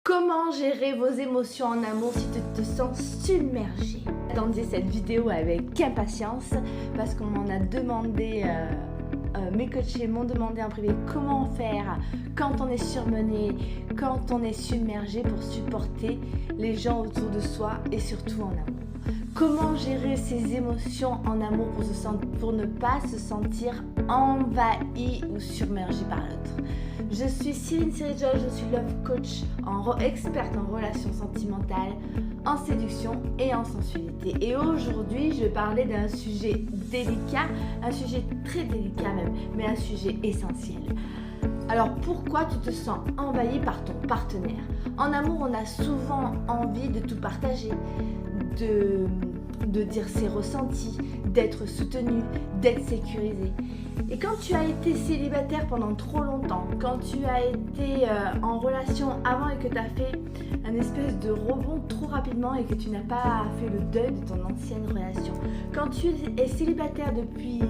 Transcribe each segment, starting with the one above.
Comment gérer vos émotions en amour si tu te sens submergé? Attendez cette vidéo avec impatience parce qu'on m'en a demandé, mes coachés m'ont demandé en privé comment faire quand on est surmené, quand on est submergé pour supporter les gens autour de soi et surtout en amour. Comment gérer ses émotions en amour pour ne pas se sentir envahi ou submergé par l'autre. Je suis Céline Sirijoy, je suis love coach, experte en relations sentimentales, en séduction et en sensualité. Et aujourd'hui, je vais parler d'un sujet délicat, un sujet très délicat même, mais un sujet essentiel. Alors pourquoi tu te sens envahi par ton partenaire? En amour, on a souvent envie de tout partager, de dire ses ressentis, d'être soutenu, d'être sécurisé. Et quand tu as été célibataire pendant trop longtemps, quand tu as été en relation avant et que tu as fait un espèce de rebond trop rapidement et que tu n'as pas fait le deuil de ton ancienne relation, quand tu es célibataire depuis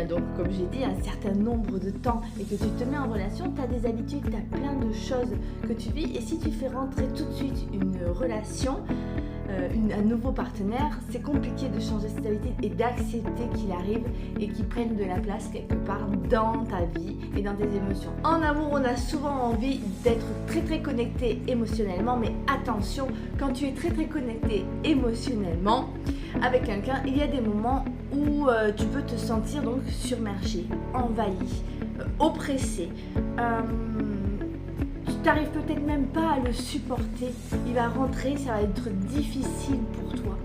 donc, comme j'ai dit, un certain nombre de temps et que tu te mets en relation, tu as des habitudes, tu as plein de choses que tu vis, et si tu fais rentrer tout de suite une relation, un nouveau partenaire, c'est compliqué de changer cette habitude et d'accepter qu'il arrive et qu'il prenne de la place quelque part dans ta vie et dans tes émotions. En amour, on a souvent envie d'être très connecté émotionnellement, mais attention, quand tu es très connecté émotionnellement avec quelqu'un, il y a des moments où tu peux te sentir donc submergé, envahi, oppressé. Tu n'arrives peut-être même pas à le supporter. Il va rentrer, ça va être difficile pour toi.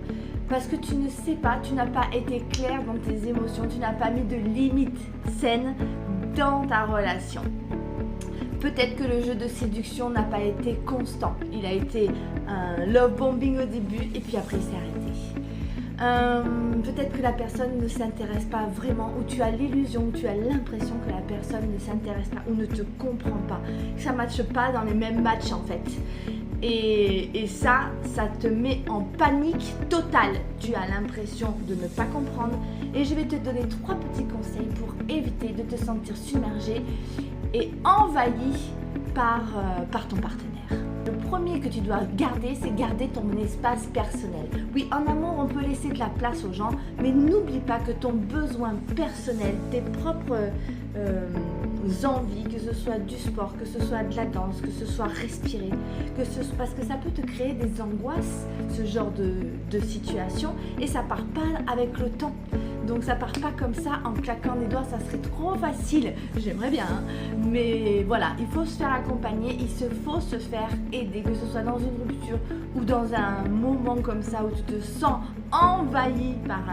Parce que tu ne sais pas, tu n'as pas été clair dans tes émotions, tu n'as pas mis de limites saines dans ta relation. Peut-être que le jeu de séduction n'a pas été constant. Il a été un love bombing au début et puis après il s'est arrêté. Peut-être que la personne ne s'intéresse pas vraiment, ou tu as l'illusion, ou tu as l'impression que la personne ne s'intéresse pas ou ne te comprend pas, que ça ne matche pas dans les mêmes matchs en fait. Et ça te met en panique totale. Tu as l'impression de ne pas comprendre, et je vais te donner 3 petits conseils pour éviter de te sentir submergé et envahi par ton partenaire. Le premier que tu dois garder, c'est garder ton espace personnel. Oui, en amour, on peut laisser de la place aux gens, mais n'oublie pas que ton besoin personnel, tes propres envies, que ce soit du sport, que ce soit de la danse, que ce soit respirer, parce que ça peut te créer des angoisses, ce genre de situation, et ça part pas avec le temps. Donc ça part pas comme ça en claquant des doigts, ça serait trop facile. J'aimerais bien, hein, mais voilà, il faut se faire accompagner, faut se faire aider, que ce soit dans une rupture ou dans un moment comme ça où tu te sens envahi par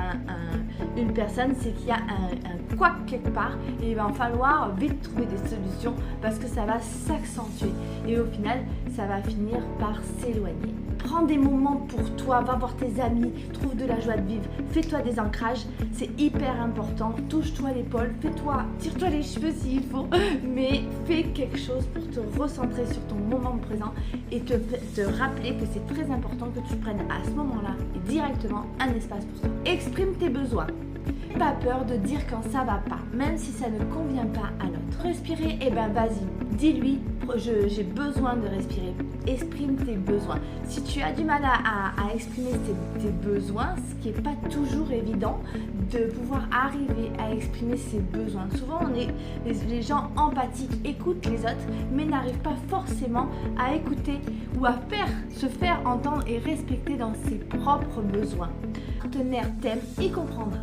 une personne, c'est qu'il y a un couac quelque part, et il va falloir vite trouver des solutions parce que ça va s'accentuer et au final ça va finir par s'éloigner. Prends des moments pour toi, va voir tes amis, trouve de la joie de vivre, fais-toi des ancrages, c'est hyper important, touche-toi l'épaule, tire-toi les cheveux s'il faut, mais fais quelque chose pour te recentrer sur ton moment présent et te rappeler que c'est très important que tu prennes à ce moment-là et directement un espace pour toi. Exprime tes besoins. Pas peur de dire quand ça va pas, même si ça ne convient pas à l'autre. Respirer, eh ben vas-y, dis-lui, j'ai besoin de respirer. Exprime tes besoins. Si tu as du mal à exprimer tes besoins, ce qui n'est pas toujours évident, de pouvoir arriver à exprimer ses besoins. Souvent, les gens empathiques écoutent les autres, mais n'arrivent pas forcément à écouter ou à se faire entendre et respecter dans ses propres besoins. Le partenaire t'aime, il comprendra.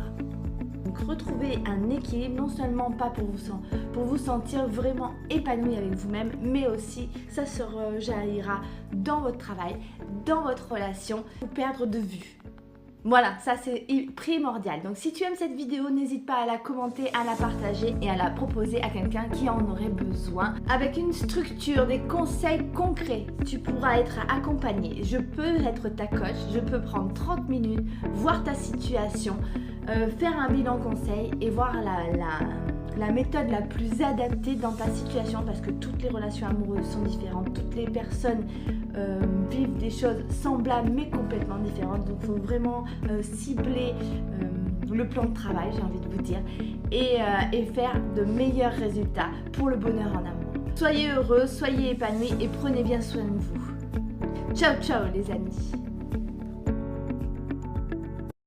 Donc retrouver un équilibre, non seulement pas pour vous sentir vraiment épanoui avec vous-même, mais aussi ça se rejaillira dans votre travail, dans votre relation, pour perdre de vue. Voilà, ça c'est primordial. Donc si tu aimes cette vidéo, n'hésite pas à la commenter, à la partager et à la proposer à quelqu'un qui en aurait besoin. Avec une structure, des conseils concrets, tu pourras être accompagné. Je peux être ta coach, je peux prendre 30 minutes, voir ta situation, faire un bilan conseil et voir la méthode la plus adaptée dans ta situation, parce que toutes les relations amoureuses sont différentes, toutes les personnes vivent des choses semblables mais complètement différentes, donc il faut vraiment cibler le plan de travail, j'ai envie de vous dire, et faire de meilleurs résultats pour le bonheur en amour. Soyez heureux, soyez épanouis et prenez bien soin de vous. Ciao ciao les amis.